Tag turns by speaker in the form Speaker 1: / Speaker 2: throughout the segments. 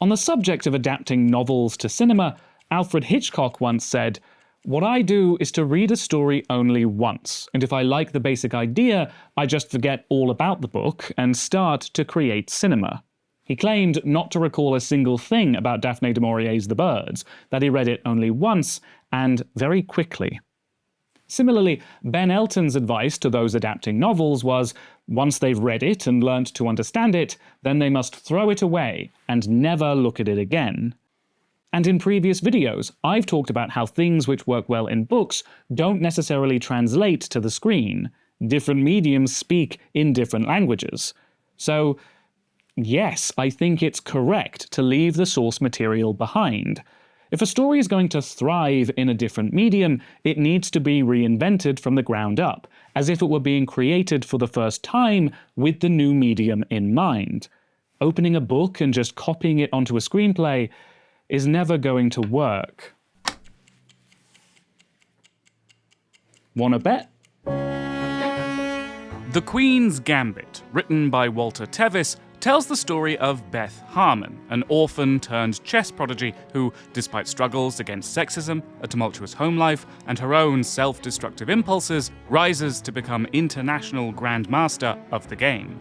Speaker 1: On the subject of adapting novels to cinema, Alfred Hitchcock once said, "What I do is to read a story only once, and if I like the basic idea, I just forget all about the book and start to create cinema." He claimed not to recall a single thing about Daphne du Maurier's The Birds, that he read it only once, and very quickly. Similarly, Ben Elton's advice to those adapting novels was, once they've read it and learnt to understand it, then they must throw it away and never look at it again. And in previous videos, I've talked about how things which work well in books don't necessarily translate to the screen. Different mediums speak in different languages. So, yes, I think it's correct to leave the source material behind. If a story is going to thrive in a different medium, it needs to be reinvented from the ground up, as if it were being created for the first time with the new medium in mind. Opening a book and just copying it onto a screenplay is never going to work. Wanna bet? The Queen's Gambit, written by Walter Tevis, tells the story of Beth Harmon, an orphan-turned-chess prodigy who, despite struggles against sexism, a tumultuous home life, and her own self-destructive impulses, rises to become international grandmaster of the game.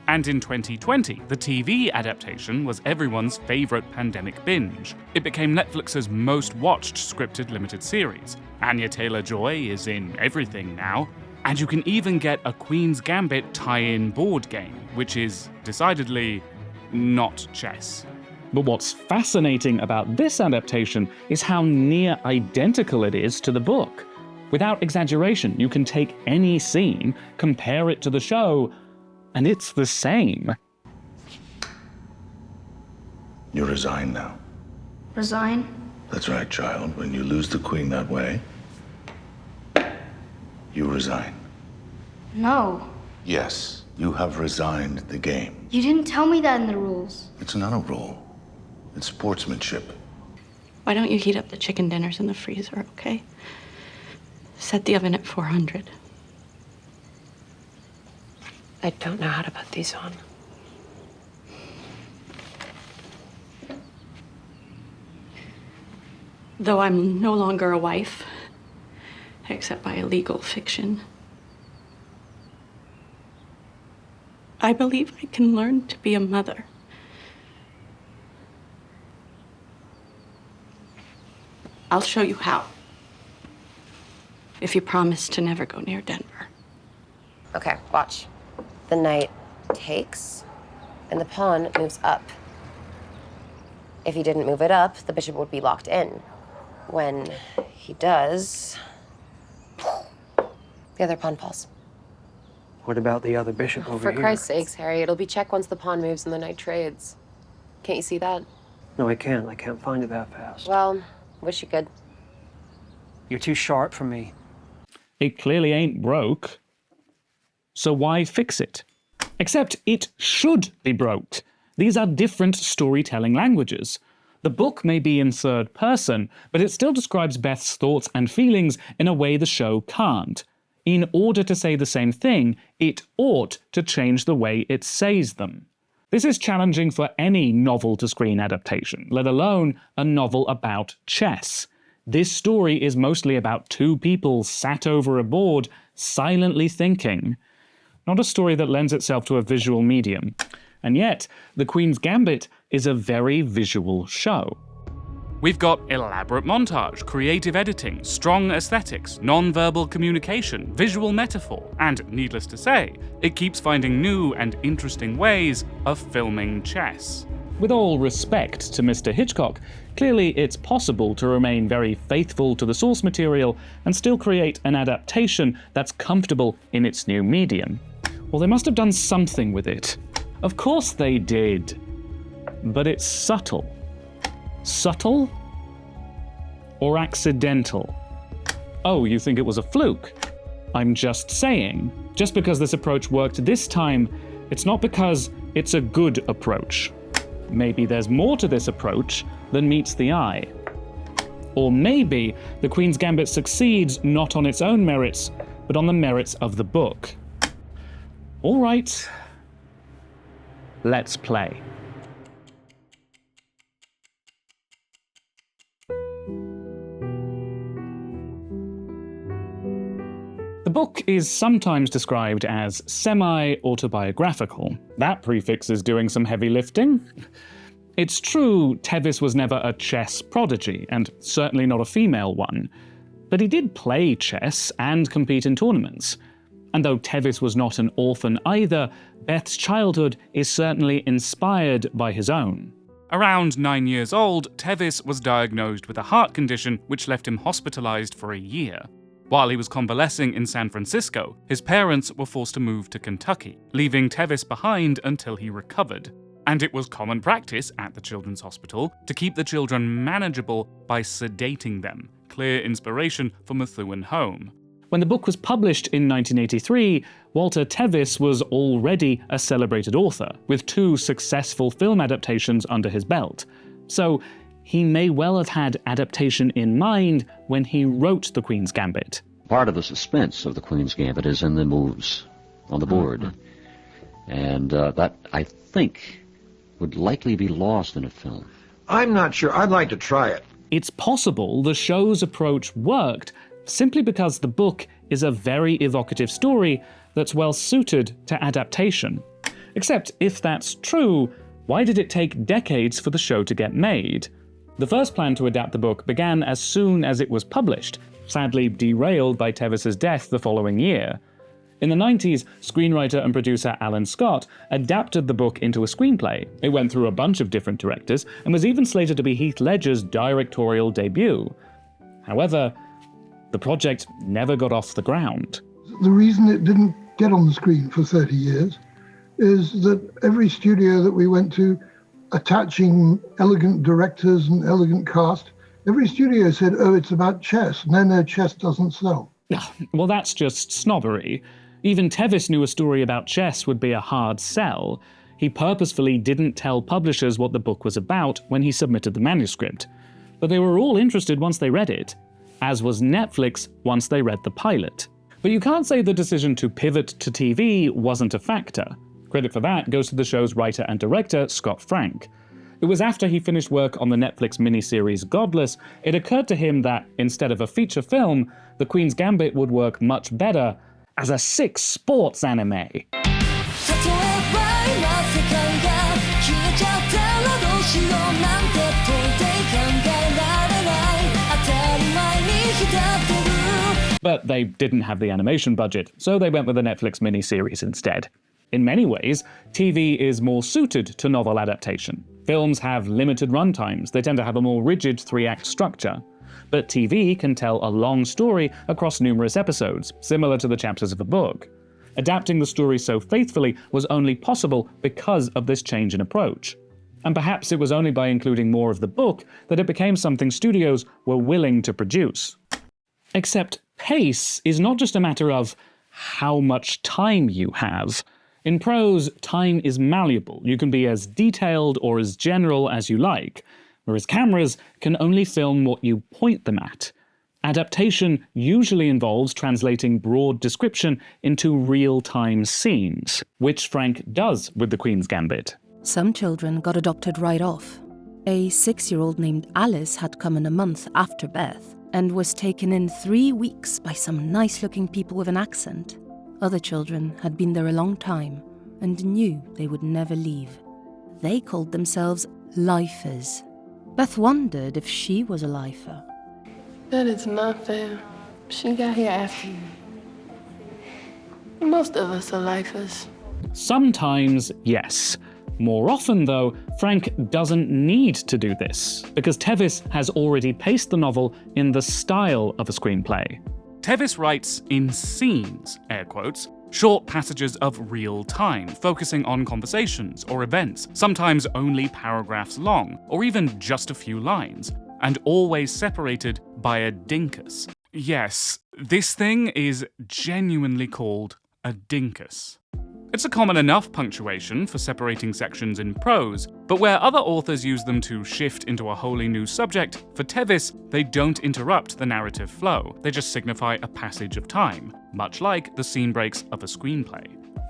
Speaker 1: And in 2020, the TV adaptation was everyone's favourite pandemic binge. It became Netflix's most-watched scripted limited series. Anya Taylor-Joy is in everything now. And you can even get a Queen's Gambit tie-in board game, which is decidedly not chess. But what's fascinating about this adaptation is how near identical it is to the book. Without exaggeration, you can take any scene, compare it to the show, and it's the same.
Speaker 2: You resign now.
Speaker 3: Resign?
Speaker 2: That's right, child. When you lose the queen that way, you resign.
Speaker 3: No.
Speaker 2: Yes, you have resigned the game.
Speaker 3: You didn't tell me that in the rules.
Speaker 2: It's not a rule. It's sportsmanship.
Speaker 4: Why don't you heat up the chicken dinners in the freezer, okay? Set the oven at 400.
Speaker 5: I don't know how to put these on.
Speaker 4: Though I'm no longer a wife, except by a legal fiction, I believe I can learn to be a mother. I'll show you how, if you promise to never go near Denver.
Speaker 5: Okay, watch. The knight takes, and the pawn moves up. If he didn't move it up, the bishop would be locked in. When he does, the other pawn falls.
Speaker 6: What about the other bishop over here?
Speaker 5: For Christ's sakes, Harry, it'll be check once the pawn moves and the knight trades. Can't you see that?
Speaker 6: No, I can't. I can't find it that fast.
Speaker 5: Well, wish you could.
Speaker 6: You're too sharp for me.
Speaker 1: It clearly ain't broke. So why fix it? Except it should be broke. These are different storytelling languages. The book may be in third person, but it still describes Beth's thoughts and feelings in a way the show can't. In order to say the same thing, it ought to change the way it says them. This is challenging for any novel-to-screen adaptation, let alone a novel about chess. This story is mostly about two people sat over a board, silently thinking. Not a story that lends itself to a visual medium. And yet, The Queen's Gambit is a very visual show. We've got elaborate montage, creative editing, strong aesthetics, non-verbal communication, visual metaphor, and, needless to say, it keeps finding new and interesting ways of filming chess. With all respect to Mr. Hitchcock, clearly it's possible to remain very faithful to the source material and still create an adaptation that's comfortable in its new medium. Well, they must have done something with it. Of course they did. But it's subtle. Subtle? Or accidental? Oh, you think it was a fluke? I'm just saying, just because this approach worked this time, it's not because it's a good approach. Maybe there's more to this approach than meets the eye. Or maybe The Queen's Gambit succeeds not on its own merits, but on the merits of the book. All right, let's play. book is sometimes described as semi-autobiographical. That prefix is doing some heavy lifting. It's true Tevis was never a chess prodigy, and certainly not a female one. But he did play chess and compete in tournaments. And though Tevis was not an orphan either, Beth's childhood is certainly inspired by his own. Around 9 years old, Tevis was diagnosed with a heart condition which left him hospitalized for a year. While he was convalescing in San Francisco, his parents were forced to move to Kentucky, leaving Tevis behind until he recovered. And it was common practice at the children's hospital to keep the children manageable by sedating them, clear inspiration for Methuen home. When the book was published in 1983, Walter Tevis was already a celebrated author, with 2 successful film adaptations under his belt. So he may well have had adaptation in mind when he wrote The Queen's Gambit.
Speaker 7: Part of the suspense of The Queen's Gambit is in the moves on the board. And that, I think, would likely be lost in a film.
Speaker 8: I'm not sure. I'd like to try it.
Speaker 1: It's possible the show's approach worked simply because the book is a very evocative story that's well suited to adaptation. Except if that's true, why did it take decades for the show to get made? The first plan to adapt the book began as soon as it was published, sadly derailed by Tevis's death the following year. In the 90s, screenwriter and producer Alan Scott adapted the book into a screenplay. It went through a bunch of different directors and was even slated to be Heath Ledger's directorial debut. However, the project never got off the ground.
Speaker 9: The reason it didn't get on the screen for 30 years is that every studio that we went to, attaching elegant directors and elegant cast, every studio said, oh, it's about chess. No, chess doesn't sell.
Speaker 1: Well, that's just snobbery. Even Tevis knew a story about chess would be a hard sell. He purposefully didn't tell publishers what the book was about when he submitted the manuscript. But they were all interested once they read it, as was Netflix once they read the pilot. But you can't say the decision to pivot to TV wasn't a factor. Credit for that goes to the show's writer and director, Scott Frank. It was after he finished work on the Netflix miniseries Godless, it occurred to him that, instead of a feature film, The Queen's Gambit would work much better as a 6 sports anime. But they didn't have the animation budget, so they went with the Netflix miniseries instead. In many ways, TV is more suited to novel adaptation. Films have limited runtimes, they tend to have a more rigid 3-act structure. But TV can tell a long story across numerous episodes, similar to the chapters of a book. Adapting the story so faithfully was only possible because of this change in approach. And perhaps it was only by including more of the book that it became something studios were willing to produce. Except pace is not just a matter of how much time you have. In prose, time is malleable. You can be as detailed or as general as you like, whereas cameras can only film what you point them at. Adaptation usually involves translating broad description into real-time scenes, which Frank does with The Queen's Gambit.
Speaker 10: Some children got adopted right off. A 6-year-old named Alice had come in a month after Beth and was taken in 3 weeks by some nice-looking people with an accent. Other children had been there a long time and knew they would never leave. They called themselves lifers. Beth wondered if she was a lifer.
Speaker 11: That is not fair. She got here after you. Most of us are lifers.
Speaker 1: Sometimes, yes. More often, though, Frank doesn't need to do this, because Tevis has already paced the novel in the style of a screenplay. Tevis writes in scenes, air quotes, short passages of real time, focusing on conversations or events, sometimes only paragraphs long, or even just a few lines, and always separated by a dinkus. Yes, this thing is genuinely called a dinkus. It's a common enough punctuation for separating sections in prose, but where other authors use them to shift into a wholly new subject, for Tevis, they don't interrupt the narrative flow, they just signify a passage of time, much like the scene breaks of a screenplay.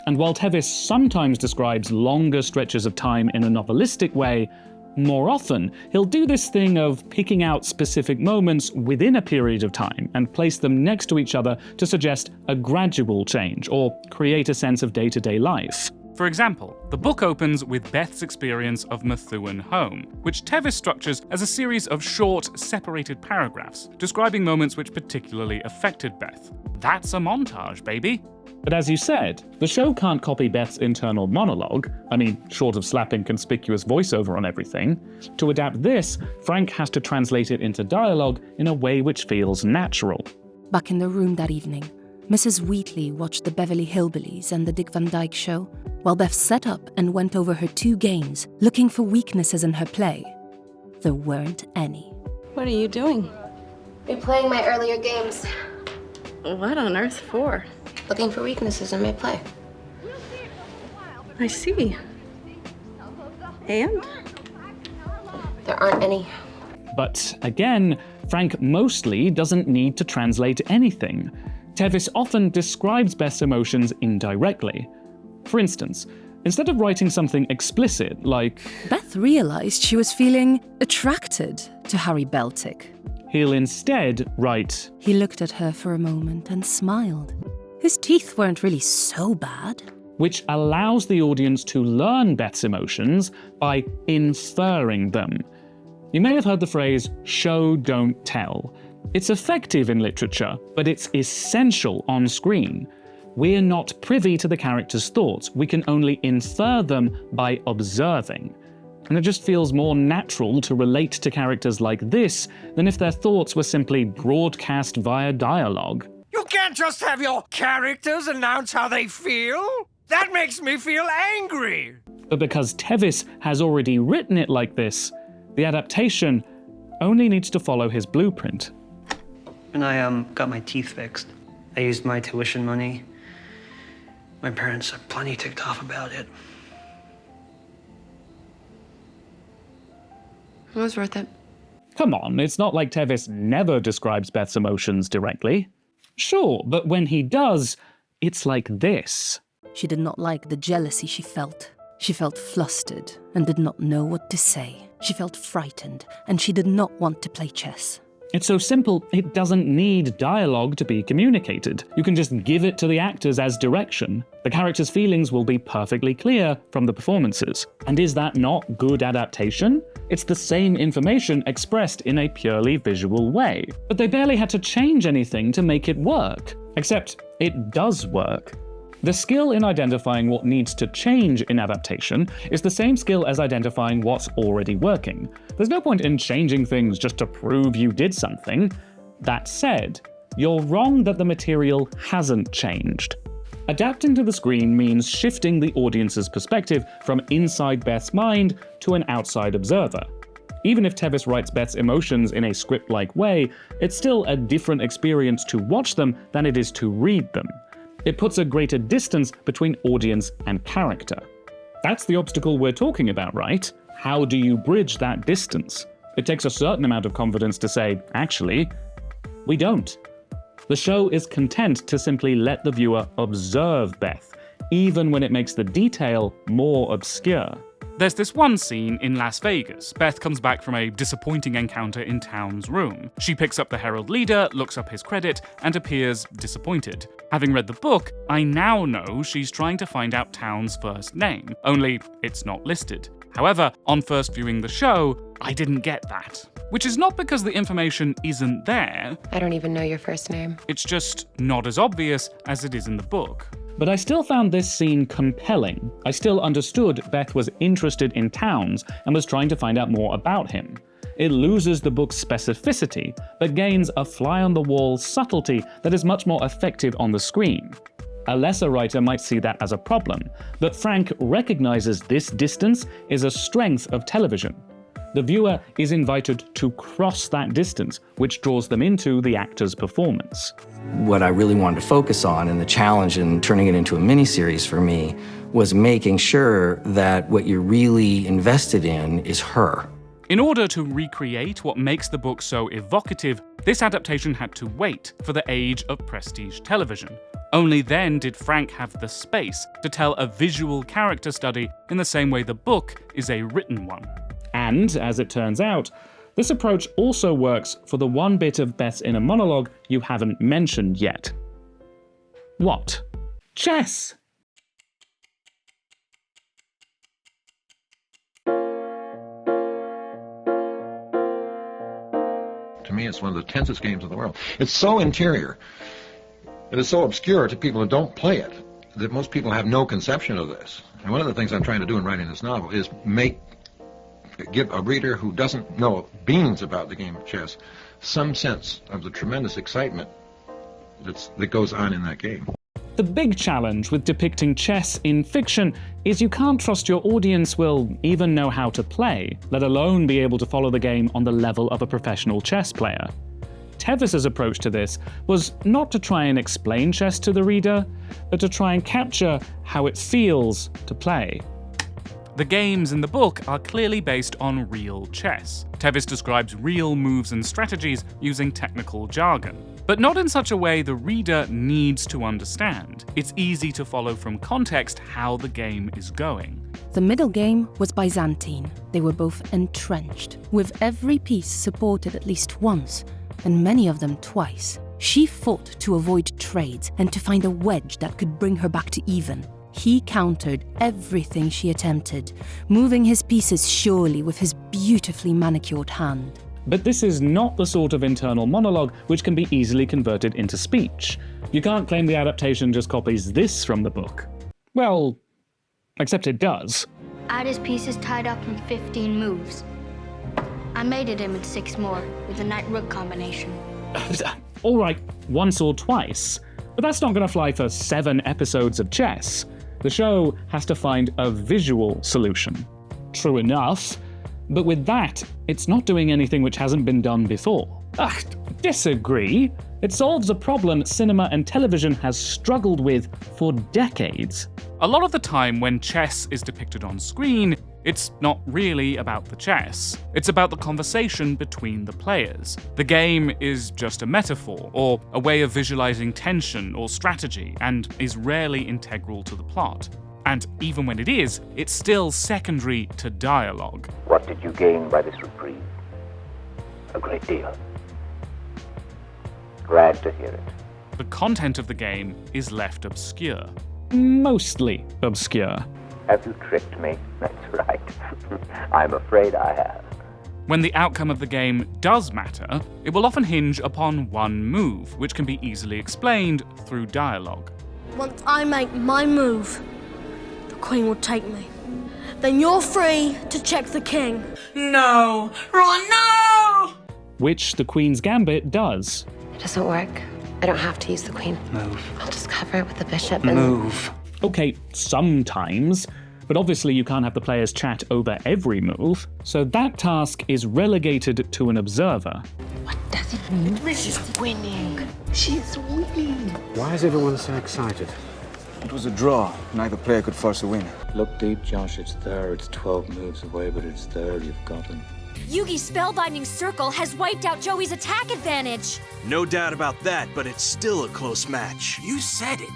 Speaker 1: And while Tevis sometimes describes longer stretches of time in a novelistic way, More often, he'll do this thing of picking out specific moments within a period of time and place them next to each other to suggest a gradual change or create a sense of day-to-day life. For example, the book opens with Beth's experience of Methuen home, which Tevis structures as a series of short, separated paragraphs describing moments which particularly affected Beth. That's a montage, baby. But as you said, the show can't copy Beth's internal monologue, I mean, short of slapping conspicuous voiceover on everything. To adapt this, Frank has to translate it into dialogue in a way which feels natural.
Speaker 10: Back in the room that evening, Mrs. Wheatley watched the Beverly Hillbillies and the Dick Van Dyke Show, while Beth sat up and went over her 2 games, looking for weaknesses in her play. There weren't any.
Speaker 4: What are you doing?
Speaker 5: Replaying my earlier games.
Speaker 4: What on earth for?
Speaker 5: Looking for weaknesses in my play.
Speaker 4: I see. And?
Speaker 5: There aren't any.
Speaker 1: But again, Frank mostly doesn't need to translate anything. Tevis often describes Beth's emotions indirectly. For instance, instead of writing something explicit like,
Speaker 10: Beth realized she was feeling attracted to Harry Beltic.
Speaker 1: He'll instead write,
Speaker 10: He looked at her for a moment and smiled. His teeth weren't really so bad.
Speaker 1: Which allows the audience to learn Beth's emotions by inferring them. You may have heard the phrase, show, don't tell. It's effective in literature, but it's essential on screen. We're not privy to the characters' thoughts, we can only infer them by observing. And it just feels more natural to relate to characters like this than if their thoughts were simply broadcast via dialogue.
Speaker 12: You can't just have your characters announce how they feel. That makes me feel angry.
Speaker 1: But because Tevis has already written it like this, the adaptation only needs to follow his blueprint.
Speaker 6: And I got my teeth fixed. I used my tuition money. My parents are plenty ticked off about it.
Speaker 4: It was worth it.
Speaker 1: Come on, it's not like Tevis never describes Beth's emotions directly. Sure, but when he does, it's like this.
Speaker 10: She did not like the jealousy she felt. She felt flustered and did not know what to say. She felt frightened, and she did not want to play chess.
Speaker 1: It's so simple, it doesn't need dialogue to be communicated. You can just give it to the actors as direction. The characters' feelings will be perfectly clear from the performances. And is that not good adaptation? It's the same information expressed in a purely visual way. But they barely had to change anything to make it work. Except, it does work. The skill in identifying what needs to change in adaptation is the same skill as identifying what's already working. There's no point in changing things just to prove you did something. That said, you're wrong that the material hasn't changed. Adapting to the screen means shifting the audience's perspective from inside Beth's mind to an outside observer. Even if Tevis writes Beth's emotions in a script-like way, it's still a different experience to watch them than it is to read them. It puts a greater distance between audience and character. That's the obstacle we're talking about, right? How do you bridge that distance? It takes a certain amount of confidence to say, actually, we don't. The show is content to simply let the viewer observe Beth, even when it makes the detail more obscure. There's this one scene in Las Vegas. Beth comes back from a disappointing encounter in Town's room. She picks up the Herald Leader, looks up his credit, and appears disappointed. Having read the book, I now know she's trying to find out Town's first name, only it's not listed. However, on first viewing the show, I didn't get that. Which is not because the information isn't there.
Speaker 5: I don't even know your first name.
Speaker 1: It's just not as obvious as it is in the book. But I still found this scene compelling. I still understood Beth was interested in Towns and was trying to find out more about him. It loses the book's specificity, but gains a fly-on-the-wall subtlety that is much more effective on the screen. A lesser writer might see that as a problem, but Frank recognizes this distance is a strength of television. The viewer is invited to cross that distance, which draws them into the actor's performance.
Speaker 13: What I really wanted to focus on, and the challenge in turning it into a miniseries for me, was making sure that what you're really invested in is her.
Speaker 1: In order to recreate what makes the book so evocative, this adaptation had to wait for the age of prestige television. Only then did Frank have the space to tell a visual character study in the same way the book is a written one. And, as it turns out, this approach also works for the one bit of Beth's inner monologue you haven't mentioned yet. What? Chess!
Speaker 8: To me, it's one of the tensest games in the world. It's so interior. It is so obscure to people who don't play it that most people have no conception of this. And one of the things I'm trying to do in writing this novel is give a reader who doesn't know beans about the game of chess some sense of the tremendous excitement that goes on in that game.
Speaker 1: The big challenge with depicting chess in fiction is you can't trust your audience will even know how to play, let alone be able to follow the game on the level of a professional chess player. Tevis's approach to this was not to try and explain chess to the reader, but to try and capture how it feels to play. The games in the book are clearly based on real chess. Tevis describes real moves and strategies using technical jargon, but not in such a way the reader needs to understand. It's easy to follow from context how the game is going.
Speaker 10: The middle game was Byzantine. They were both entrenched, with every piece supported at least once, and many of them twice. She fought to avoid trades and to find a wedge that could bring her back to even. He countered everything she attempted, moving his pieces surely with his beautifully manicured hand.
Speaker 1: But this is not the sort of internal monologue which can be easily converted into speech. You can't claim the adaptation just copies this from the book. Well, except it does.
Speaker 3: I had his pieces tied up in 15 moves. I mated him in 6 more with a knight-rook combination.
Speaker 1: All right, once or twice. But that's not going to fly for 7 episodes of chess. The show has to find a visual solution. True enough, but with that, it's not doing anything which hasn't been done before. Disagree. It solves a problem cinema and television has struggled with for decades. A lot of the time when chess is depicted on screen, it's not really about the chess. It's about the conversation between the players. The game is just a metaphor, or a way of visualizing tension or strategy, and is rarely integral to the plot. And even when it is, it's still secondary to dialogue.
Speaker 14: What did you gain by this reprieve? A great deal. Glad to hear it.
Speaker 1: The content of the game is left obscure. Mostly obscure.
Speaker 14: Have you tricked me? That's right. I'm afraid I have.
Speaker 1: When the outcome of the game does matter, it will often hinge upon one move, which can be easily explained through dialogue.
Speaker 15: Once I make my move, the queen will take me. Then you're free to check the king.
Speaker 16: No! Ron, no!
Speaker 1: Which the Queen's Gambit does.
Speaker 5: It doesn't work. I don't have to use the queen.
Speaker 6: Move.
Speaker 5: I'll just cover it with the bishop and...
Speaker 6: Move.
Speaker 1: Okay, sometimes, but obviously you can't have the players chat over every move, so that task is relegated to an observer.
Speaker 15: What does it mean? She's winning. She's winning.
Speaker 17: Why is everyone so excited?
Speaker 18: It was a draw. Neither player could force a win.
Speaker 19: Look deep, Josh. It's there. It's 12 moves away, but it's there. You've got him.
Speaker 20: Yugi's spellbinding circle has wiped out Joey's attack advantage.
Speaker 21: No doubt about that, but it's still a close match. You said it.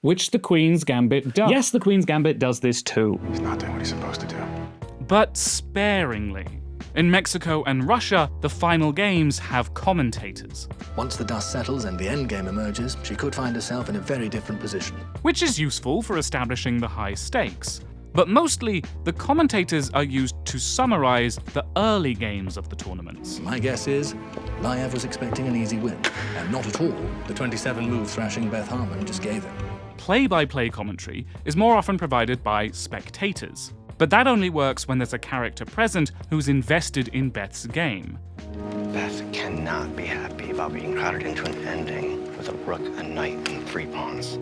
Speaker 1: Which the Queen's Gambit does. Yes, the Queen's Gambit does this too.
Speaker 17: He's not doing what he's supposed to do.
Speaker 1: But sparingly. In Mexico and Russia, the final games have commentators.
Speaker 22: Once the dust settles and the endgame emerges, she could find herself in a very different position.
Speaker 1: Which is useful for establishing the high stakes. But mostly, the commentators are used to summarize the early games of the tournaments.
Speaker 22: My guess is, Liev was expecting an easy win, and not at all the 27-move thrashing Beth Harmon just gave him.
Speaker 1: Play-by-play commentary is more often provided by spectators. But that only works when there's a character present who's invested in Beth's game.
Speaker 23: Beth cannot be happy about being crowded into an ending with a rook, a knight, and 3 pawns.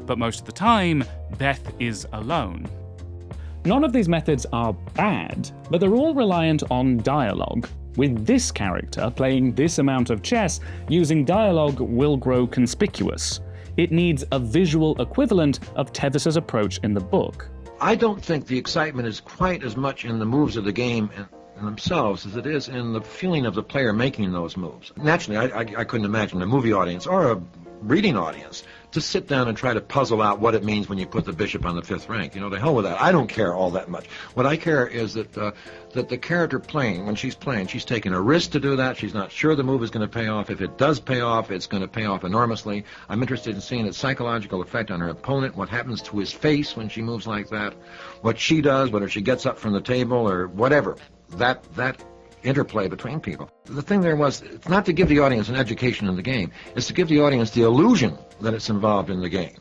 Speaker 1: But most of the time, Beth is alone. None of these methods are bad, but they're all reliant on dialogue. With this character playing this amount of chess, using dialogue will grow conspicuous. It needs a visual equivalent of Tevis's approach in the book.
Speaker 8: I don't think the excitement is quite as much in the moves of the game in themselves as it is in the feeling of the player making those moves. Naturally, I couldn't imagine a movie audience or a reading audience Just sit down and try to puzzle out what it means when you put the bishop on the 5th rank. You know, the hell with that. I don't care all that much. What I care is that that the character playing, when she's playing, she's taking a risk to do that. She's not sure the move is going to pay off. If it does pay off, it's going to pay off enormously. I'm interested in seeing its psychological effect on her opponent, what happens to his face when she moves like that, what she does, whether she gets up from the table or whatever. That interplay between people. The thing there was, it's not to give the audience an education in the game, it's to give the audience the illusion that it's involved in the game.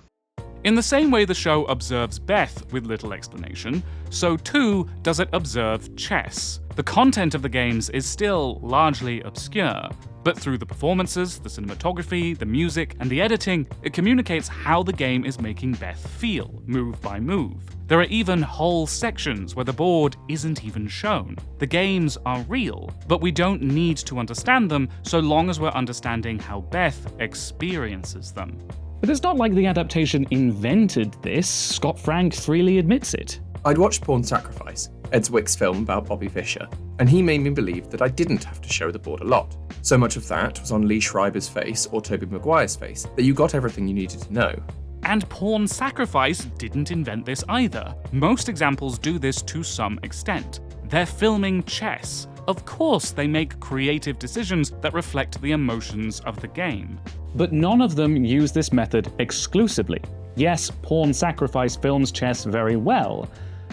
Speaker 1: In the same way the show observes Beth with little explanation, so too does it observe chess. The content of the games is still largely obscure, but through the performances, the cinematography, the music, and the editing, it communicates how the game is making Beth feel, move by move. There are even whole sections where the board isn't even shown. The games are real, but we don't need to understand them so long as we're understanding how Beth experiences them. But it's not like the adaptation invented this. Scott Frank freely admits it.
Speaker 2: I'd watched Pawn Sacrifice, Ed Zwick's film about Bobby Fischer, and he made me believe that I didn't have to show the board a lot. So much of that was on Lee Schreiber's face or Tobey Maguire's face that you got everything you needed to know.
Speaker 1: And Pawn Sacrifice didn't invent this either. Most examples do this to some extent. They're filming chess. Of course they make creative decisions that reflect the emotions of the game. But none of them use this method exclusively. Yes, Pawn Sacrifice films chess very well,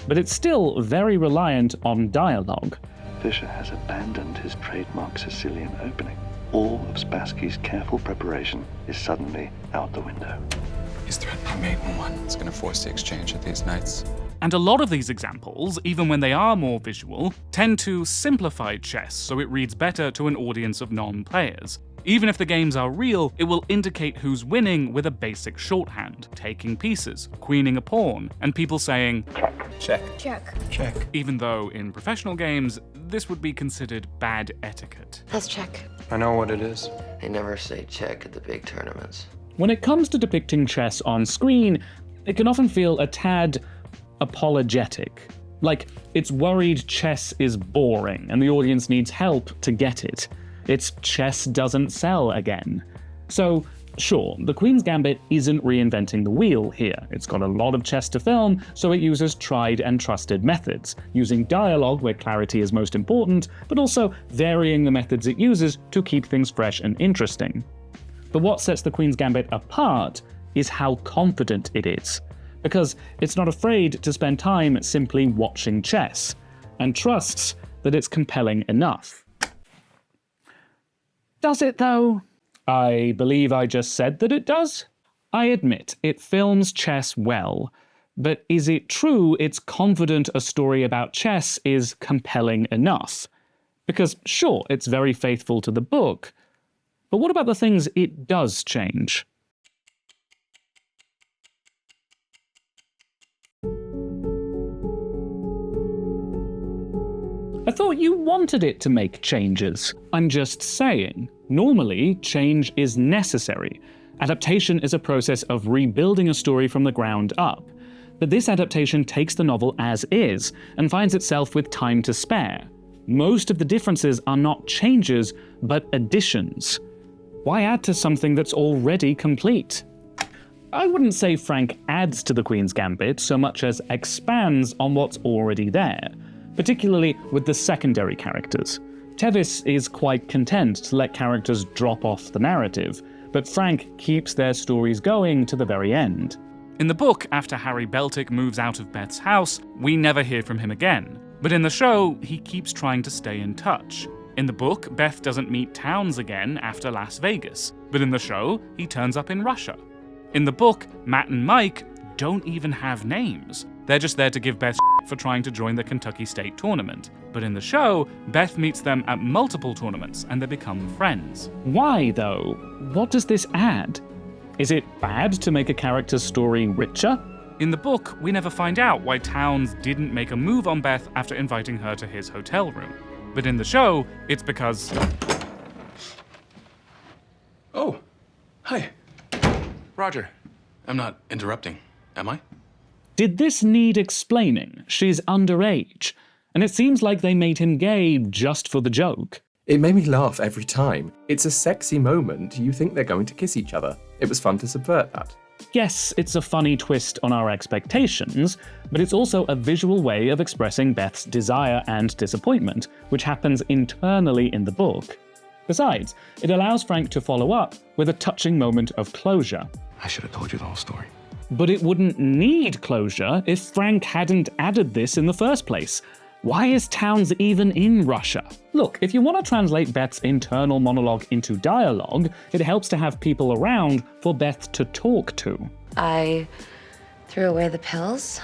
Speaker 1: but it's still very reliant on dialogue.
Speaker 7: Fischer has abandoned his trademark Sicilian opening. All of Spassky's careful preparation is suddenly out the window.
Speaker 9: He's threatening mate one. It's going to force the exchange at these knights.
Speaker 1: And a lot of these examples, even when they are more visual, tend to simplify chess so it reads better to an audience of non-players. Even if the games are real, it will indicate who's winning with a basic shorthand, taking pieces, queening a pawn, and people saying check,
Speaker 9: check,
Speaker 3: check,
Speaker 9: check.
Speaker 1: Even though in professional games, this would be considered bad etiquette.
Speaker 5: Let's check.
Speaker 21: I know what it is.
Speaker 24: They never say check at the big tournaments.
Speaker 1: When it comes to depicting chess on screen, it can often feel a tad apologetic. Like it's worried chess is boring and the audience needs help to get it. It's chess doesn't sell again. So, sure, The Queen's Gambit isn't reinventing the wheel here. It's got a lot of chess to film, so it uses tried and trusted methods, using dialogue where clarity is most important, but also varying the methods it uses to keep things fresh and interesting. But what sets The Queen's Gambit apart is how confident it is, because it's not afraid to spend time simply watching chess, and trusts that it's compelling enough. Does it, though? I believe I just said that it does. I admit, it films chess well, but is it true it's confident a story about chess is compelling enough? Because sure, it's very faithful to the book, but what about the things it does change? I thought you wanted it to make changes. I'm just saying, normally change is necessary. Adaptation is a process of rebuilding a story from the ground up. But this adaptation takes the novel as is, and finds itself with time to spare. Most of the differences are not changes, but additions. Why add to something that's already complete? I wouldn't say Frank adds to The Queen's Gambit so much as expands on what's already there, particularly with the secondary characters. Tevis is quite content to let characters drop off the narrative, but Frank keeps their stories going to the very end. In the book, after Harry Beltic moves out of Beth's house, we never hear from him again. But in the show, he keeps trying to stay in touch. In the book, Beth doesn't meet Towns again after Las Vegas, but in the show, he turns up in Russia. In the book, Matt and Mike don't even have names. They're just there to give Beth for trying to join the Kentucky State Tournament. But in the show, Beth meets them at multiple tournaments and they become friends. Why, though? What does this add? Is it bad to make a character's story richer? In the book, we never find out why Towns didn't make a move on Beth after inviting her to his hotel room. But in the show, it's because...
Speaker 22: Oh, hi. Roger. I'm not interrupting, am I?
Speaker 1: Did this need explaining? She's underage. And it seems like they made him gay just for the joke.
Speaker 2: It made me laugh every time. It's a sexy moment. You think they're going to kiss each other. It was fun to subvert that.
Speaker 1: Yes, it's a funny twist on our expectations, but it's also a visual way of expressing Beth's desire and disappointment, which happens internally in the book. Besides, it allows Frank to follow up with a touching moment of closure.
Speaker 17: I should have told you the whole story.
Speaker 1: But it wouldn't need closure if Frank hadn't added this in the first place. Why is Towns even in Russia? Look, if you want to translate Beth's internal monologue into dialogue, it helps to have people around for Beth to talk to.
Speaker 5: I threw away the pills,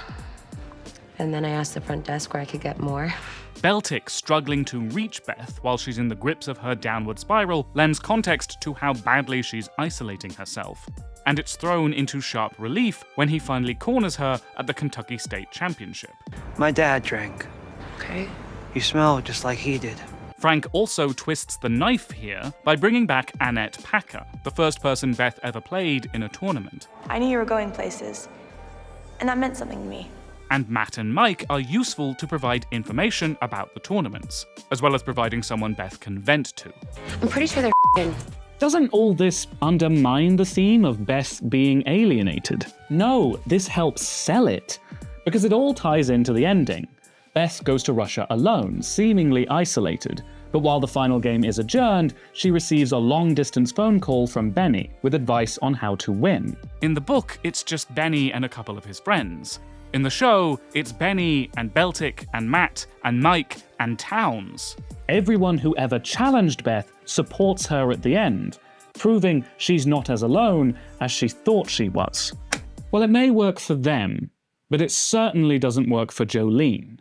Speaker 5: and then I asked the front desk where I could get more.
Speaker 1: Beltic struggling to reach Beth while she's in the grips of her downward spiral lends context to how badly she's isolating herself. And it's thrown into sharp relief when he finally corners her at the Kentucky State Championship.
Speaker 6: My dad drank.
Speaker 5: Okay.
Speaker 6: You smell just like he did.
Speaker 1: Frank also twists the knife here by bringing back Annette Packer, the first person Beth ever played in a tournament.
Speaker 4: I knew you were going places, and that meant something to me.
Speaker 1: And Matt and Mike are useful to provide information about the tournaments, as well as providing someone Beth can vent to.
Speaker 5: I'm pretty sure they're f***ing.
Speaker 1: Doesn't all this undermine the theme of Beth being alienated? No, this helps sell it, because it all ties into the ending. Beth goes to Russia alone, seemingly isolated, but while the final game is adjourned, she receives a long-distance phone call from Benny with advice on how to win. In the book, it's just Benny and a couple of his friends. In the show, it's Benny and Beltic and Matt and Mike and Towns. Everyone who ever challenged Beth supports her at the end, proving she's not as alone as she thought she was. Well, it may work for them, but it certainly doesn't work for Jolene.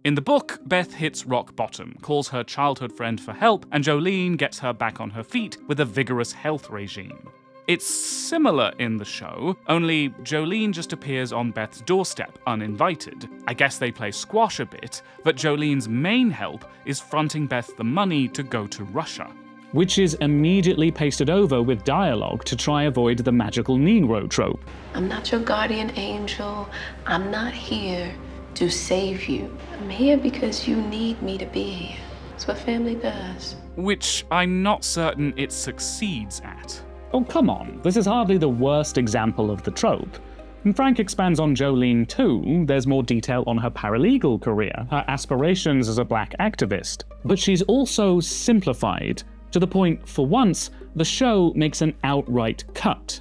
Speaker 1: In the book, Beth hits rock bottom, calls her childhood friend for help, and Jolene gets her back on her feet with a vigorous health regime. It's similar in the show, only Jolene just appears on Beth's doorstep uninvited. I guess they play squash a bit, but Jolene's main help is fronting Beth the money to go to Russia. Which is immediately pasted over with dialogue to try avoid the magical Negro trope.
Speaker 11: I'm not your guardian angel. I'm not here to save you. I'm here because you need me to be here. That's what family does.
Speaker 1: Which I'm not certain it succeeds at. Oh, come on, this is hardly the worst example of the trope. When Frank expands on Jolene too, there's more detail on her paralegal career, her aspirations as a black activist. But she's also simplified, to the point, for once, the show makes an outright cut.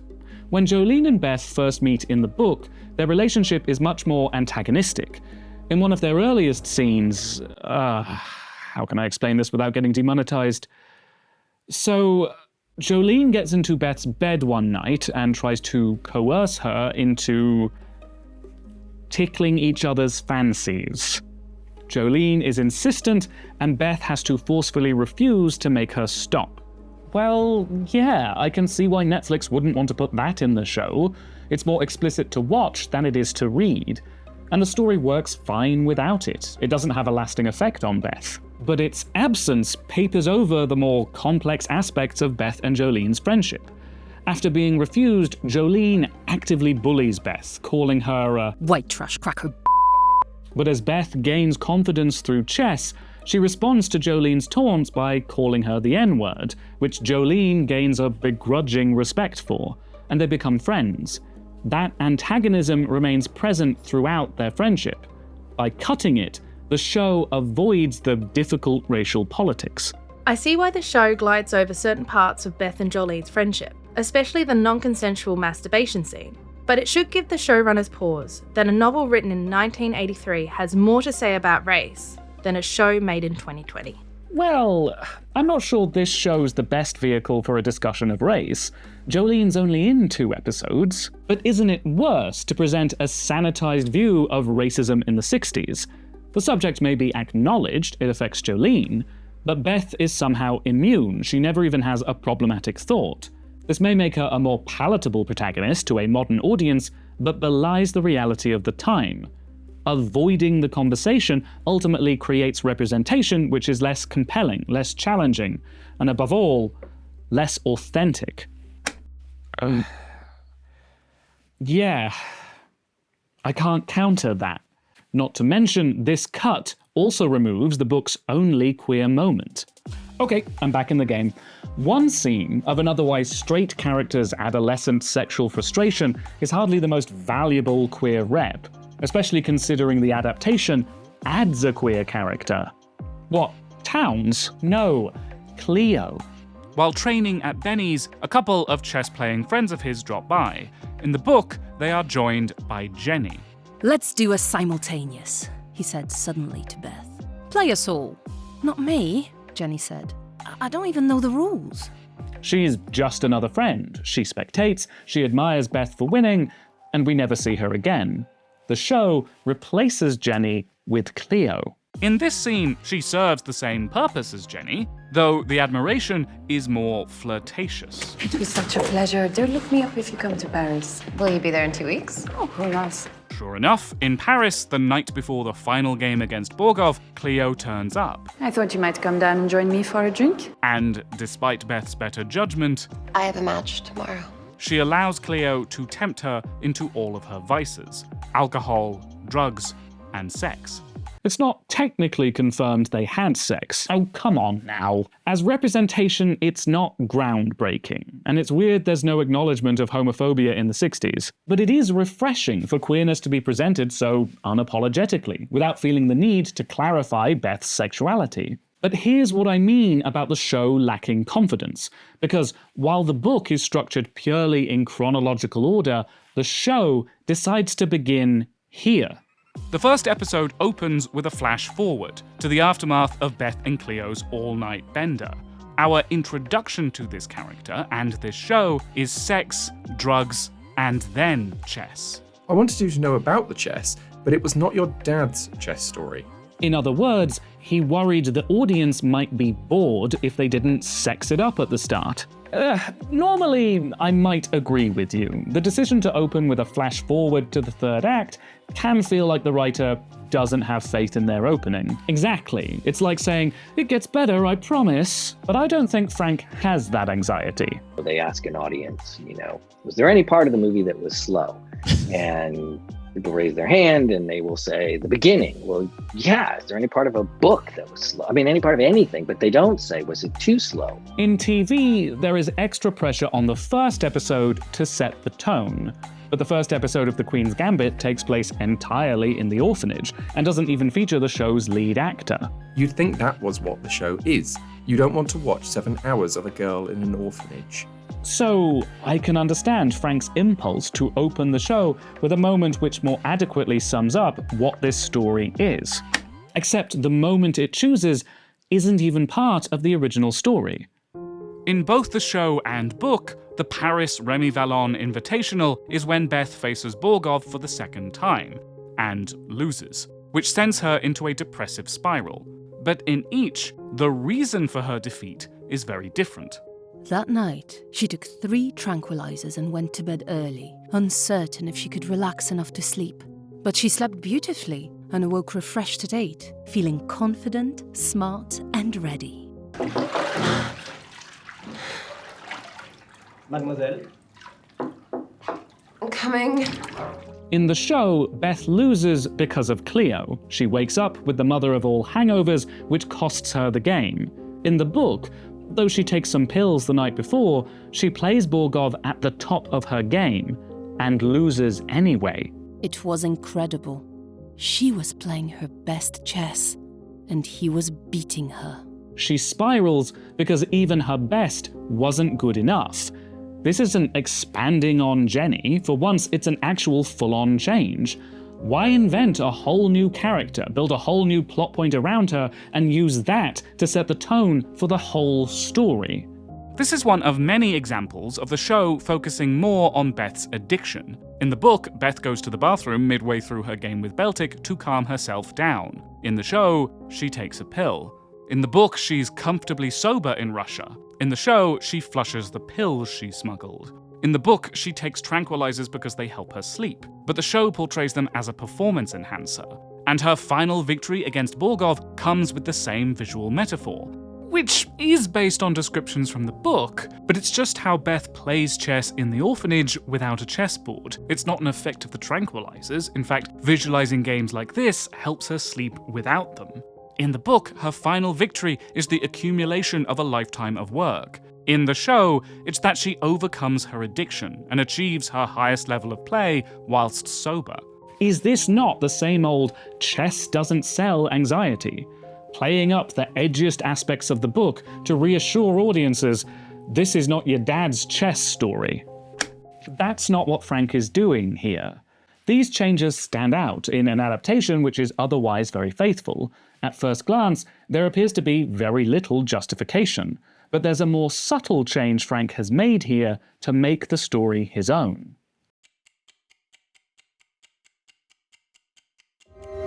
Speaker 1: When Jolene and Beth first meet in the book, their relationship is much more antagonistic. In one of their earliest scenes, how can I explain this without getting demonetized? So, Jolene gets into Beth's bed one night and tries to coerce her into tickling each other's fancies. Jolene is insistent, and Beth has to forcefully refuse to make her stop. Well, yeah, I can see why Netflix wouldn't want to put that in the show. It's more explicit to watch than it is to read. And the story works fine without it. It doesn't have a lasting effect on Beth. But its absence papers over the more complex aspects of Beth and Jolene's friendship. After being refused, Jolene actively bullies Beth, calling her a
Speaker 10: white trash cracker.
Speaker 1: But as Beth gains confidence through chess, she responds to Jolene's taunts by calling her the N-word, which Jolene gains a begrudging respect for, and they become friends. That antagonism remains present throughout their friendship. By cutting it, the show avoids the difficult racial politics.
Speaker 12: I see why the show glides over certain parts of Beth and Jolene's friendship, especially the non-consensual masturbation scene. But it should give the showrunners pause that a novel written in 1983 has more to say about race than a show made in 2020.
Speaker 1: Well, I'm not sure this show's the best vehicle for a discussion of race. Jolene's only in 2 episodes. But isn't it worse to present a sanitized view of racism in the 60s? The subject may be acknowledged, it affects Jolene, but Beth is somehow immune. She never even has a problematic thought. This may make her a more palatable protagonist to a modern audience, but belies the reality of the time. Avoiding the conversation ultimately creates representation which is less compelling, less challenging, and above all, less authentic. Yeah, I can't counter that. Not to mention, this cut also removes the book's only queer moment. Okay, I'm back in the game. One scene of an otherwise straight character's adolescent sexual frustration is hardly the most valuable queer rep, especially considering the adaptation adds a queer character. What, Towns? No, Cleo.
Speaker 13: While training at Benny's, a couple of chess-playing friends of his drop by. In the book, they are joined by Jenny.
Speaker 10: Let's do a simultaneous, he said suddenly to Beth. Play us all. Not me, Jenny said. I don't even know the rules.
Speaker 1: She's just another friend. She spectates, she admires Beth for winning, and we never see her again. The show replaces Jenny with Cleo.
Speaker 13: In this scene, she serves the same purpose as Jenny, though the admiration is more flirtatious.
Speaker 14: It was such a pleasure. Do look me up if you come to Paris.
Speaker 5: Will you be there in 2 weeks?
Speaker 14: Oh, who knows?
Speaker 13: Sure enough, in Paris, the night before the final game against Borgov, Cleo turns up.
Speaker 14: I thought you might come down and join me for a drink.
Speaker 13: And despite Beth's better judgment,
Speaker 5: I have a match tomorrow.
Speaker 13: She allows Cleo to tempt her into all of her vices: alcohol, drugs, and sex.
Speaker 1: It's not technically confirmed they had sex. Oh, come on now. As representation, it's not groundbreaking, and it's weird there's no acknowledgement of homophobia in the 60s. But it is refreshing for queerness to be presented so unapologetically, without feeling the need to clarify Beth's sexuality. But here's what I mean about the show lacking confidence, because while the book is structured purely in chronological order, the show decides to begin here.
Speaker 13: The first episode opens with a flash forward to the aftermath of Beth and Cleo's all-night bender. Our introduction to this character and this show is sex, drugs, and then chess.
Speaker 2: I wanted you to know about the chess, but it was not your dad's chess story.
Speaker 1: In other words, he worried the audience might be bored if they didn't sex it up at the start. Normally, I might agree with you. The decision to open with a flash forward to the third act can feel like the writer doesn't have faith in their opening. Exactly. It's like saying, it gets better, I promise. But I don't think Frank has that anxiety.
Speaker 15: They ask an audience, was there any part of the movie that was slow? And people raise their hand and they will say the beginning. Well, yeah, is there any part of a book that was slow? I mean, any part of anything, but they don't say, was it too slow?
Speaker 1: In TV, there is extra pressure on the first episode to set the tone. But the first episode of The Queen's Gambit takes place entirely in the orphanage and doesn't even feature the show's lead actor.
Speaker 2: You'd think that was what the show is. You don't want to watch 7 hours of a girl in an orphanage.
Speaker 1: So, I can understand Frank's impulse to open the show with a moment which more adequately sums up what this story is. Except the moment it chooses isn't even part of the original story.
Speaker 13: In both the show and book, the Paris Remy Vallon Invitational is when Beth faces Borgov for the second time, and loses, which sends her into a depressive spiral. But in each, the reason for her defeat is very different.
Speaker 10: That night, she took 3 tranquilizers and went to bed early, uncertain if she could relax enough to sleep. But she slept beautifully and awoke refreshed at 8, feeling confident, smart, and ready.
Speaker 14: Mademoiselle?
Speaker 5: I'm coming.
Speaker 1: In the show, Beth loses because of Cleo. She wakes up with the mother of all hangovers, which costs her the game. In the book, though she takes some pills the night before, she plays Borgov at the top of her game, and loses anyway.
Speaker 10: It was incredible. She was playing her best chess, and he was beating her.
Speaker 1: She spirals because even her best wasn't good enough. This isn't expanding on Jenny. For once, it's an actual full-on change. Why invent a whole new character, build a whole new plot point around her, and use that to set the tone for the whole story?
Speaker 13: This is one of many examples of the show focusing more on Beth's addiction. In the book, Beth goes to the bathroom midway through her game with Beltic to calm herself down. In the show, she takes a pill. In the book, she's comfortably sober in Russia. In the show, she flushes the pills she smuggled. In the book, she takes tranquilizers because they help her sleep, but the show portrays them as a performance enhancer. And her final victory against Borgov comes with the same visual metaphor, which is based on descriptions from the book, but it's just how Beth plays chess in the orphanage without a chessboard. It's not an effect of the tranquilizers. In fact, visualizing games like this helps her sleep without them. In the book, her final victory is the accumulation of a lifetime of work. In the show, it's that she overcomes her addiction and achieves her highest level of play whilst sober.
Speaker 1: Is this not the same old chess doesn't sell anxiety? Playing up the edgiest aspects of the book to reassure audiences, this is not your dad's chess story. That's not what Frank is doing here. These changes stand out in an adaptation which is otherwise very faithful. At first glance, there appears to be very little justification, but there's a more subtle change Frank has made here to make the story his own.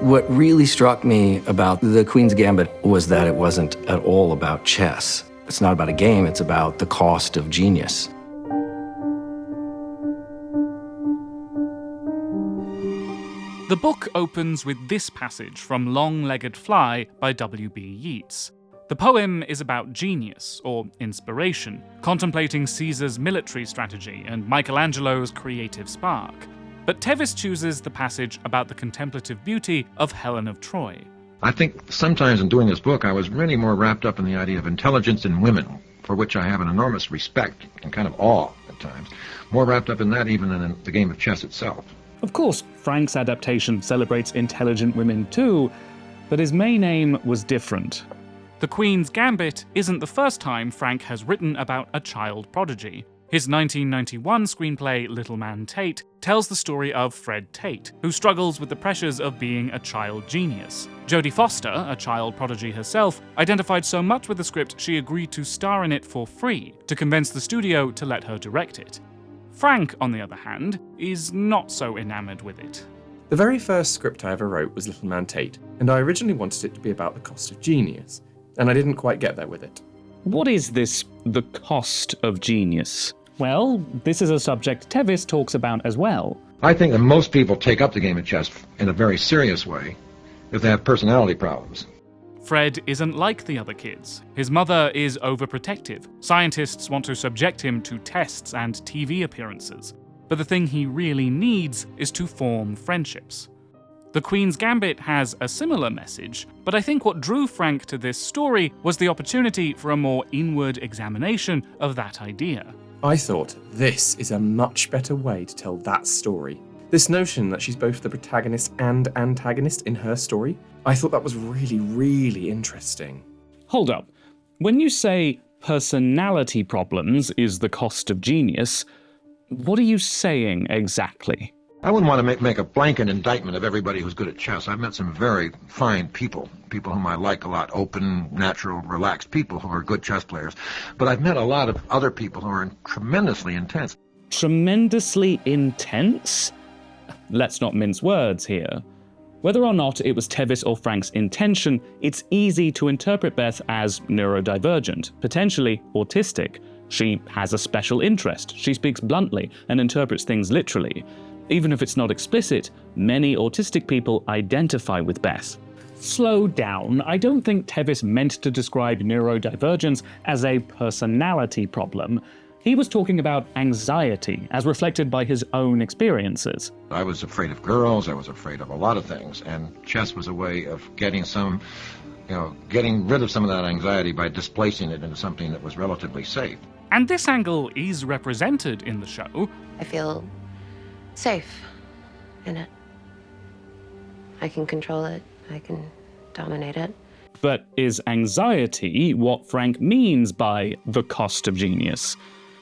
Speaker 16: What really struck me about The Queen's Gambit was that it wasn't at all about chess. It's not about a game, it's about the cost of genius.
Speaker 13: The book opens with this passage from Long-Legged Fly by W.B. Yeats. The poem is about genius, or inspiration, contemplating Caesar's military strategy and Michelangelo's creative spark. But Tevis chooses the passage about the contemplative beauty of Helen of Troy.
Speaker 8: I think sometimes in doing this book, I was really more wrapped up in the idea of intelligence in women, for which I have an enormous respect and kind of awe at times. More wrapped up in that even than in the game of chess itself.
Speaker 1: Of course, Frank's adaptation celebrates intelligent women too, but his main aim was different.
Speaker 13: The Queen's Gambit isn't the first time Frank has written about a child prodigy. His 1991 screenplay Little Man Tate tells the story of Fred Tate, who struggles with the pressures of being a child genius. Jodie Foster, a child prodigy herself, identified so much with the script she agreed to star in it for free to convince the studio to let her direct it. Frank, on the other hand, is not so enamoured with it.
Speaker 2: The very first script I ever wrote was Little Man Tate, and I originally wanted it to be about the cost of genius, and I didn't quite get there with it.
Speaker 1: What is this, the cost of genius? Well, this is a subject Tevis talks about as well.
Speaker 8: I think that most people take up the game of chess in a very serious way if they have personality problems.
Speaker 13: Fred isn't like the other kids. His mother is overprotective. Scientists want to subject him to tests and TV appearances. But the thing he really needs is to form friendships. The Queen's Gambit has a similar message, but I think what drew Frank to this story was the opportunity for a more inward examination of that idea.
Speaker 2: I thought, this is a much better way to tell that story. This notion that she's both the protagonist and antagonist in her story, I thought that was really, really interesting.
Speaker 1: Hold up. When you say personality problems is the cost of genius, what are you saying exactly?
Speaker 8: I wouldn't want to make a blanket indictment of everybody who's good at chess. I've met some very fine people whom I like a lot, open, natural, relaxed people who are good chess players. But I've met a lot of other people who are tremendously intense.
Speaker 1: Tremendously intense? Let's not mince words here. Whether or not it was Tevis or Frank's intention, it's easy to interpret Beth as neurodivergent, potentially autistic. She has a special interest, she speaks bluntly, and interprets things literally. Even if it's not explicit, many autistic people identify with Beth. Slow down, I don't think Tevis meant to describe neurodivergence as a personality problem. He was talking about anxiety, as reflected by his own experiences.
Speaker 8: I was afraid of girls, I was afraid of a lot of things, and chess was a way of getting rid of some of that anxiety by displacing it into something that was relatively safe.
Speaker 13: And this angle is represented in the show.
Speaker 5: I feel safe in it. I can control it, I can dominate it.
Speaker 1: But is anxiety what Frank means by the cost of genius?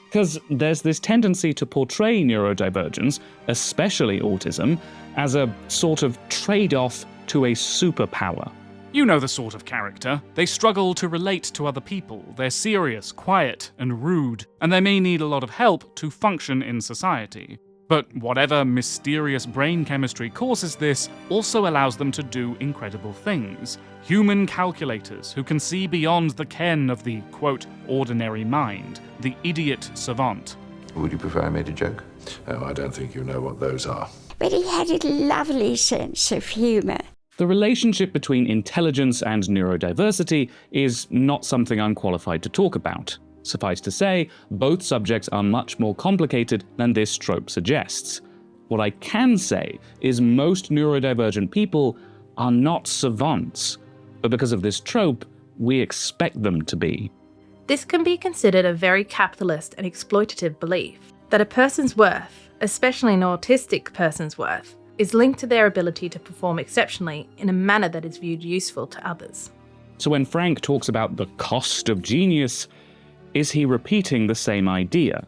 Speaker 1: Because there's this tendency to portray neurodivergence, especially autism, as a sort of trade-off to a superpower.
Speaker 13: You know the sort of character. They struggle to relate to other people. They're serious, quiet, and rude, and they may need a lot of help to function in society. But whatever mysterious brain chemistry causes this also allows them to do incredible things. Human calculators who can see beyond the ken of the, quote, ordinary mind, the idiot savant.
Speaker 18: Would you prefer I made a joke? Oh, I don't think you know what those are.
Speaker 19: But he had a lovely sense of humour.
Speaker 1: The relationship between intelligence and neurodiversity is not something I'm qualified to talk about. Suffice to say, both subjects are much more complicated than this trope suggests. What I can say is most neurodivergent people are not savants. but because of this trope, we expect them to be.
Speaker 12: This can be considered a very capitalist and exploitative belief, that a person's worth, especially an autistic person's worth, is linked to their ability to perform exceptionally in a manner that is viewed useful to others.
Speaker 1: So when Frank talks about the cost of genius, is he repeating the same idea?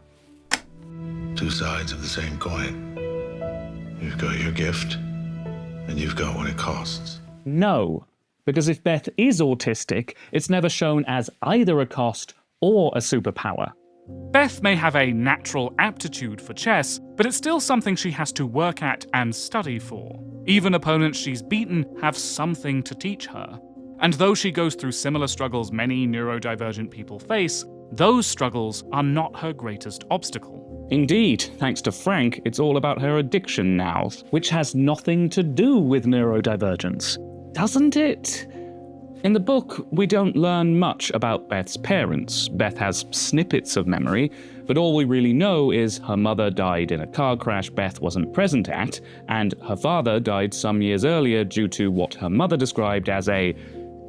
Speaker 18: Two sides of the same coin. You've got your gift, and you've got what it costs.
Speaker 1: No, because if Beth is autistic, it's never shown as either a cost or a superpower.
Speaker 13: Beth may have a natural aptitude for chess, but it's still something she has to work at and study for. Even opponents she's beaten have something to teach her. And though she goes through similar struggles many neurodivergent people face, those struggles are not her greatest obstacle.
Speaker 1: Indeed, thanks to Frank, it's all about her addiction now, which has nothing to do with neurodivergence. Doesn't it? In the book, we don't learn much about Beth's parents. Beth has snippets of memory, but all we really know is her mother died in a car crash Beth wasn't present at, and her father died some years earlier due to what her mother described as a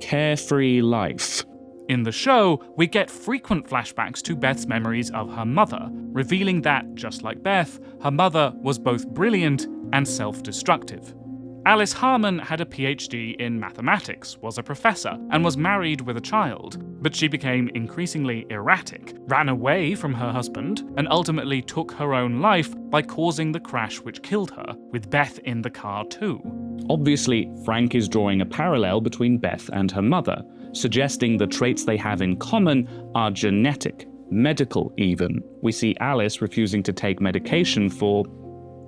Speaker 1: carefree life.
Speaker 13: In the show, we get frequent flashbacks to Beth's memories of her mother, revealing that, just like Beth, her mother was both brilliant and self-destructive. Alice Harmon had a PhD in mathematics, was a professor, and was married with a child, but she became increasingly erratic, ran away from her husband, and ultimately took her own life by causing the crash which killed her, with Beth in the car too.
Speaker 1: Obviously, Frank is drawing a parallel between Beth and her mother, suggesting the traits they have in common are genetic, medical even. We see Alice refusing to take medication for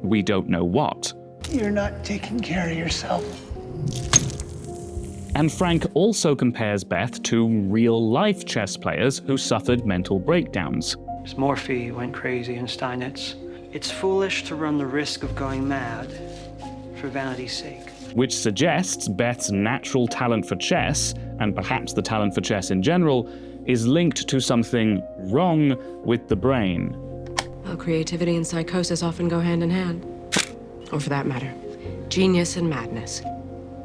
Speaker 1: we don't know what.
Speaker 3: You're not taking care of yourself.
Speaker 1: And Frank also compares Beth to real-life chess players who suffered mental breakdowns.
Speaker 6: Morphy went crazy in Steinitz. It's foolish to run the risk of going mad for vanity's sake.
Speaker 1: Which suggests Beth's natural talent for chess, and perhaps the talent for chess in general, is linked to something wrong with the brain.
Speaker 7: Well, creativity and psychosis often go hand in hand. Or for that matter, genius and madness.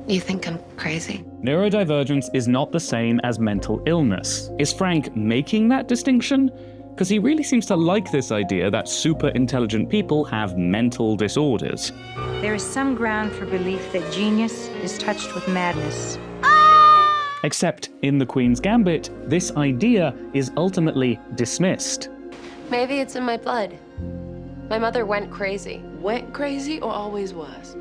Speaker 11: You think I'm crazy?
Speaker 1: Neurodivergence is not the same as mental illness. Is Frank making that distinction? Because he really seems to like this idea that super intelligent people have mental disorders.
Speaker 20: There is some ground for belief that genius is touched with madness.
Speaker 1: Except in The Queen's Gambit, this idea is ultimately dismissed.
Speaker 5: Maybe it's in my blood. My mother went crazy.
Speaker 11: Went crazy or always was?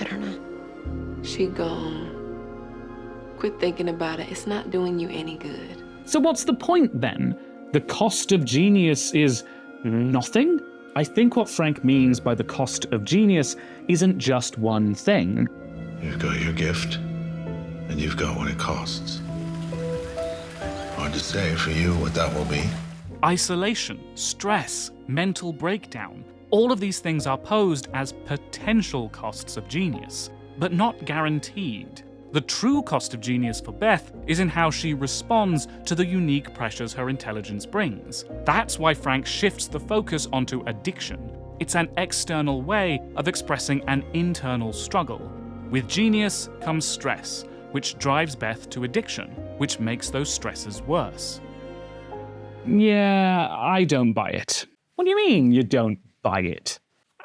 Speaker 5: I don't know.
Speaker 11: She gone. Quit thinking about it. It's not doing you any good.
Speaker 1: So what's the point then? The cost of genius is nothing? I think what Frank means by the cost of genius isn't just one thing.
Speaker 18: You've got your gift, and you've got what it costs. Hard to say for you what that will be.
Speaker 13: Isolation, stress, mental breakdown. All of these things are posed as potential costs of genius, but not guaranteed. The true cost of genius for Beth is in how she responds to the unique pressures her intelligence brings. That's why Frank shifts the focus onto addiction. It's an external way of expressing an internal struggle. With genius comes stress, which drives Beth to addiction, which makes those stresses worse.
Speaker 1: Yeah, I don't buy it. What do you mean you don't buy it?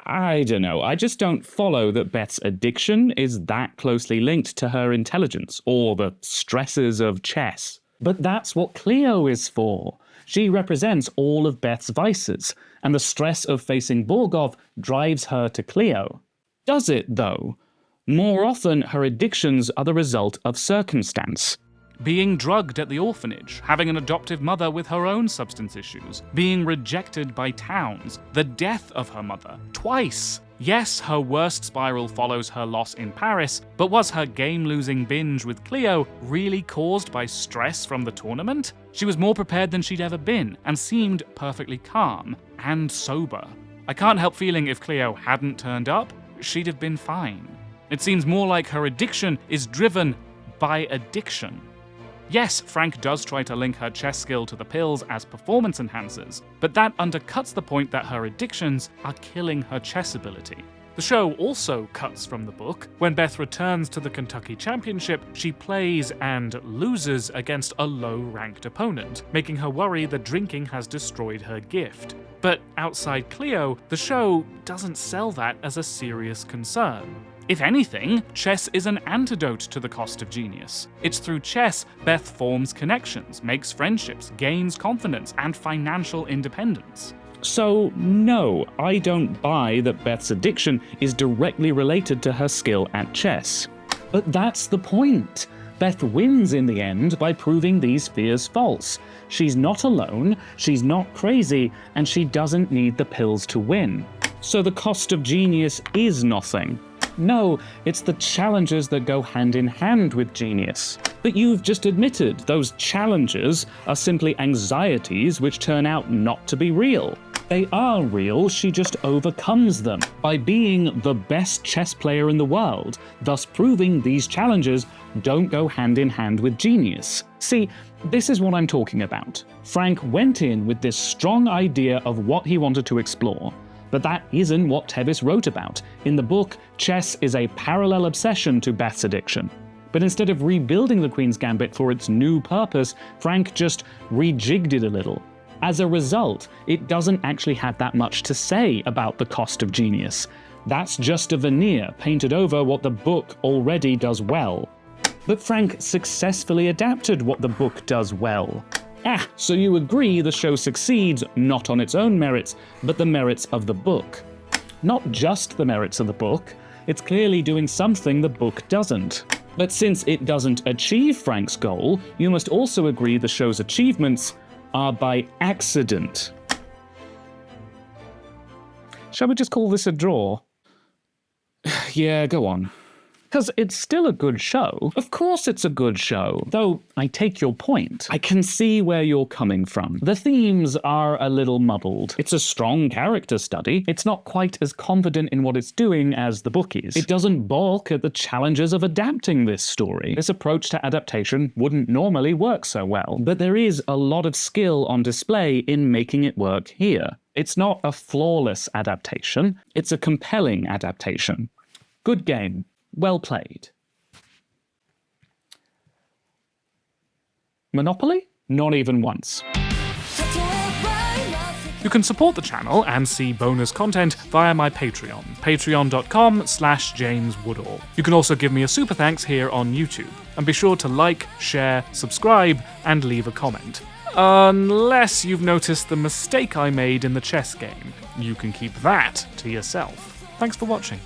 Speaker 1: I don't know, I just don't follow that Beth's addiction is that closely linked to her intelligence, or the stresses of chess. But that's what Cleo is for. She represents all of Beth's vices, and the stress of facing Borgov drives her to Cleo. Does it, though? More often, her addictions are the result of circumstance.
Speaker 13: Being drugged at the orphanage, having an adoptive mother with her own substance issues, being rejected by towns, the death of her mother, twice. Yes, her worst spiral follows her loss in Paris, but was her game-losing binge with Cleo really caused by stress from the tournament? She was more prepared than she'd ever been, and seemed perfectly calm and sober. I can't help feeling if Cleo hadn't turned up, she'd have been fine. It seems more like her addiction is driven by addiction. Yes, Frank does try to link her chess skill to the pills as performance enhancers, but that undercuts the point that her addictions are killing her chess ability. The show also cuts from the book. When Beth returns to the Kentucky Championship, she plays and loses against a low-ranked opponent, making her worry that drinking has destroyed her gift. But outside Cleo, the show doesn't sell that as a serious concern. If anything, chess is an antidote to the cost of genius. It's through chess Beth forms connections, makes friendships, gains confidence, and financial independence.
Speaker 1: So, no, I don't buy that Beth's addiction is directly related to her skill at chess. But that's the point. Beth wins in the end by proving these fears false. She's not alone, she's not crazy, and she doesn't need the pills to win. So the cost of genius is nothing. No, it's the challenges that go hand in hand with genius. But you've just admitted those challenges are simply anxieties which turn out not to be real. They are real, she just overcomes them by being the best chess player in the world, thus proving these challenges don't go hand in hand with genius. See, this is what I'm talking about. Frank went in with this strong idea of what he wanted to explore. But that isn't what Tevis wrote about. In the book, chess is a parallel obsession to Beth's addiction. But instead of rebuilding the Queen's Gambit for its new purpose, Frank just rejigged it a little. As a result, it doesn't actually have that much to say about the cost of genius. That's just a veneer painted over what the book already does well. But Frank successfully adapted what the book does well. So you agree the show succeeds not on its own merits, but the merits of the book. Not just the merits of the book, it's clearly doing something the book doesn't. But since it doesn't achieve Frank's goal, you must also agree the show's achievements are by accident. Shall we just call this a draw? Yeah, go on. Because it's still a good show. Of course it's a good show. Though, I take your point. I can see where you're coming from. The themes are a little muddled. It's a strong character study. It's not quite as confident in what it's doing as the book is. It doesn't balk at the challenges of adapting this story. This approach to adaptation wouldn't normally work so well. But there is a lot of skill on display in making it work here. It's not a flawless adaptation. It's a compelling adaptation. Good game. Well played. Monopoly? Not even once.
Speaker 13: You can support the channel and see bonus content via my Patreon, patreon.com/JamesWoodall. You can also give me a super thanks here on YouTube, and be sure to like, share, subscribe, and leave a comment. Unless you've noticed the mistake I made in the chess game. You can keep that to yourself. Thanks for watching.